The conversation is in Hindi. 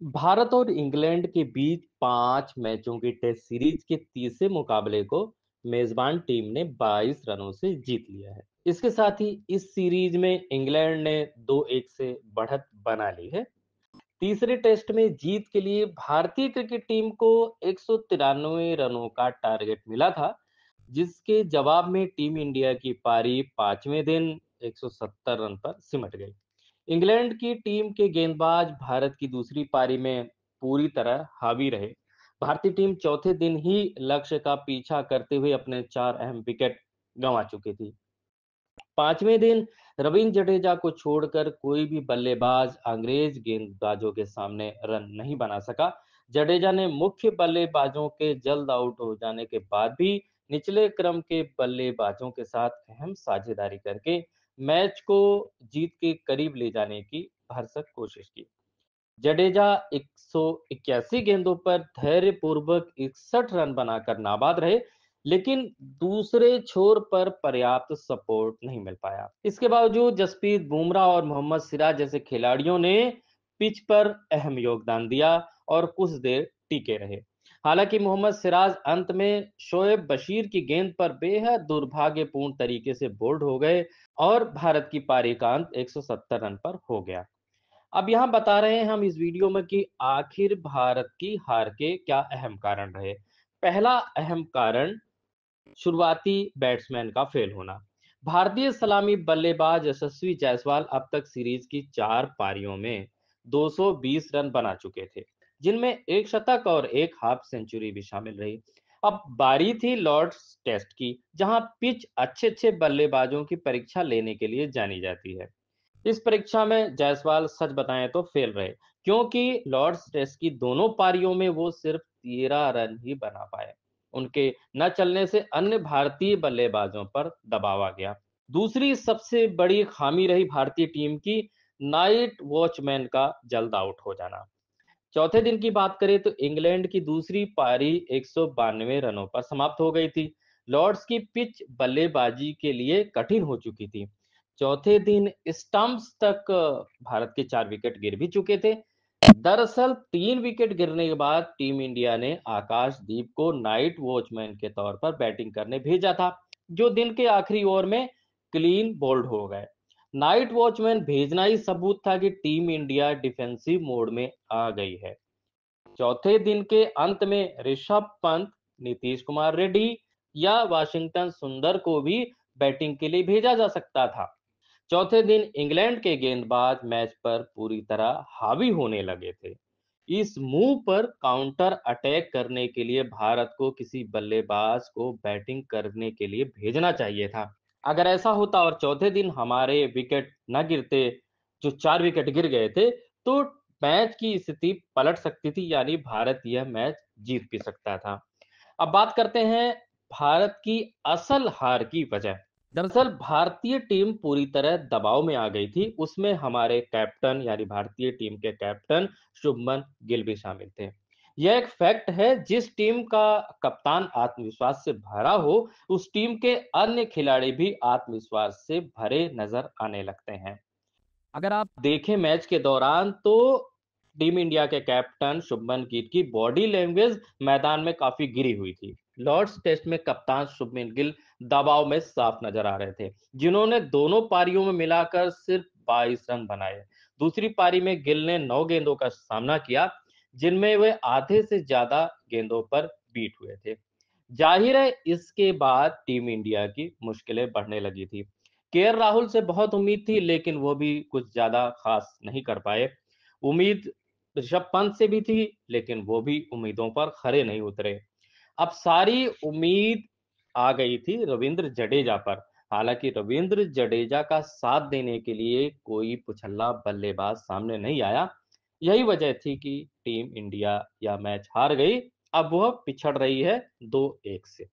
भारत और इंग्लैंड के बीच 5 मैचों की टेस्ट सीरीज के तीसरे मुकाबले को मेजबान टीम ने 22 रनों से जीत लिया है। इसके साथ ही इस सीरीज में इंग्लैंड ने 2-1 से बढ़त बना ली है। तीसरे टेस्ट में जीत के लिए भारतीय क्रिकेट टीम को 193 रनों का टारगेट मिला था, जिसके जवाब में टीम इंडिया की पारी पांचवें दिन 170 रन पर सिमट गई। इंग्लैंड की टीम के गेंदबाज भारत की दूसरी पारी में पूरी तरह हावी रहे। भारतीय टीम चौथे दिन ही लक्ष्य का पीछा करते हुए अपने 4 अहम विकेट गंवा चुकी थी। पांचवें दिन रविंद्र जडेजा को छोड़कर कोई भी बल्लेबाज अंग्रेज गेंदबाजों के सामने रन नहीं बना सका। जडेजा ने मुख्य बल्लेबाजों के जल्द आउट हो जाने के बाद भी निचले क्रम के बल्लेबाजों के साथ अहम साझेदारी करके मैच को जीत के करीब ले जाने की भरसक कोशिश की। जडेजा 181 गेंदों पर धैर्यपूर्वक 61 रन बनाकर नाबाद रहे, लेकिन दूसरे छोर पर पर्याप्त सपोर्ट नहीं मिल पाया। इसके बावजूद जसप्रीत बुमराह और मोहम्मद सिराज जैसे खिलाड़ियों ने पिच पर अहम योगदान दिया और कुछ देर टिके रहे। हालांकि मोहम्मद सिराज अंत में शोएब बशीर की गेंद पर बेहद दुर्भाग्यपूर्ण तरीके से बोल्ड हो गए और भारत की पारी का अंत 170 रन पर हो गया। अब यहाँ बता रहे हैं हम इस वीडियो में कि आखिर भारत की हार के क्या अहम कारण रहे। पहला अहम कारण शुरुआती बैट्समैन का फेल होना। भारतीय सलामी बल्लेबाज यशस्वी जायसवाल अब तक सीरीज की 4 पारियों में 220 रन बना चुके थे, जिनमें एक शतक और एक हाफ सेंचुरी भी शामिल रही। अब बारी थी लॉर्ड्स टेस्ट की, जहां पिच अच्छे-अच्छे बल्लेबाजों की परीक्षा लेने के लिए जानी जाती है। इस परीक्षा में जायसवाल सच बताएं तो फेल रहे, क्योंकि लॉर्ड्स टेस्ट की दोनों पारियों में वो सिर्फ 13 रन ही बना पाए। उनके न चलने से अन्य भारतीय बल्लेबाजों पर दबाव आ गया। दूसरी सबसे बड़ी खामी रही भारतीय टीम की नाइट वॉचमैन का जल्द आउट हो जाना। चौथे दिन की बात करें तो इंग्लैंड की दूसरी पारी 192 रनों पर समाप्त हो गई थी। लॉर्ड्स की पिच बल्लेबाजी के लिए कठिन हो चुकी थी। चौथे दिन स्टंप्स तक भारत के 4 विकेट गिर भी चुके थे। दरअसल 3 विकेट गिरने के बाद टीम इंडिया ने आकाशदीप को नाइट वॉचमैन के तौर पर बैटिंग करने भेजा था, जो दिन के आखिरी ओवर में क्लीन बोल्ड हो गए। नाइट वॉचमैन भेजना ही सबूत था कि टीम इंडिया डिफेंसिव मोड में आ गई है। चौथे दिन के अंत में ऋषभ पंत, नीतीश कुमार रेड्डी या वाशिंगटन सुंदर को भी बैटिंग के लिए भेजा जा सकता था। चौथे दिन इंग्लैंड के गेंदबाज मैच पर पूरी तरह हावी होने लगे थे। इस मूव पर काउंटर अटैक करने के लिए भारत को किसी बल्लेबाज को बैटिंग करने के लिए भेजना चाहिए था। अगर ऐसा होता और चौथे दिन हमारे विकेट न गिरते, जो 4 विकेट गिर गए थे, तो मैच की स्थिति पलट सकती थी, यानी भारत यह मैच जीत भी सकता था। अब बात करते हैं भारत की असल हार की वजह। दरअसल भारतीय टीम पूरी तरह दबाव में आ गई थी। उसमें हमारे कैप्टन यानी भारतीय टीम के कैप्टन शुभमन गिल भी शामिल थे। यह एक फैक्ट है, जिस टीम का कप्तान आत्मविश्वास से भरा हो, उस टीम के अन्य खिलाड़ी भी आत्मविश्वास से भरे नजर आने लगते हैं। अगर आप देखें मैच के दौरान तो टीम इंडिया के कैप्टन शुभमन गिल की बॉडी लैंग्वेज मैदान में काफी गिरी हुई थी। लॉर्ड्स टेस्ट में कप्तान शुभमन गिल दबाव में साफ नजर आ रहे थे, जिन्होंने दोनों पारियों में मिलाकर सिर्फ 22 रन बनाए। दूसरी पारी में गिल ने 9 गेंदों का सामना किया, जिनमें वे आधे से ज्यादा गेंदों पर बीट हुए थे। जाहिर है इसके बाद टीम इंडिया की मुश्किलें बढ़ने लगी थी। केएल राहुल से बहुत उम्मीद थी, लेकिन वो भी कुछ ज्यादा खास नहीं कर पाए। उम्मीद ऋषभ पंत से भी थी, लेकिन वो भी उम्मीदों पर खरे नहीं उतरे। अब सारी उम्मीद आ गई थी रविंद्र जडेजा पर। हालांकि रविंद्र जडेजा का साथ देने के लिए कोई पुछल्ला बल्लेबाज सामने नहीं आया। यही वजह थी कि टीम इंडिया यह मैच हार गई। अब वह पिछड़ रही है 2-1 से।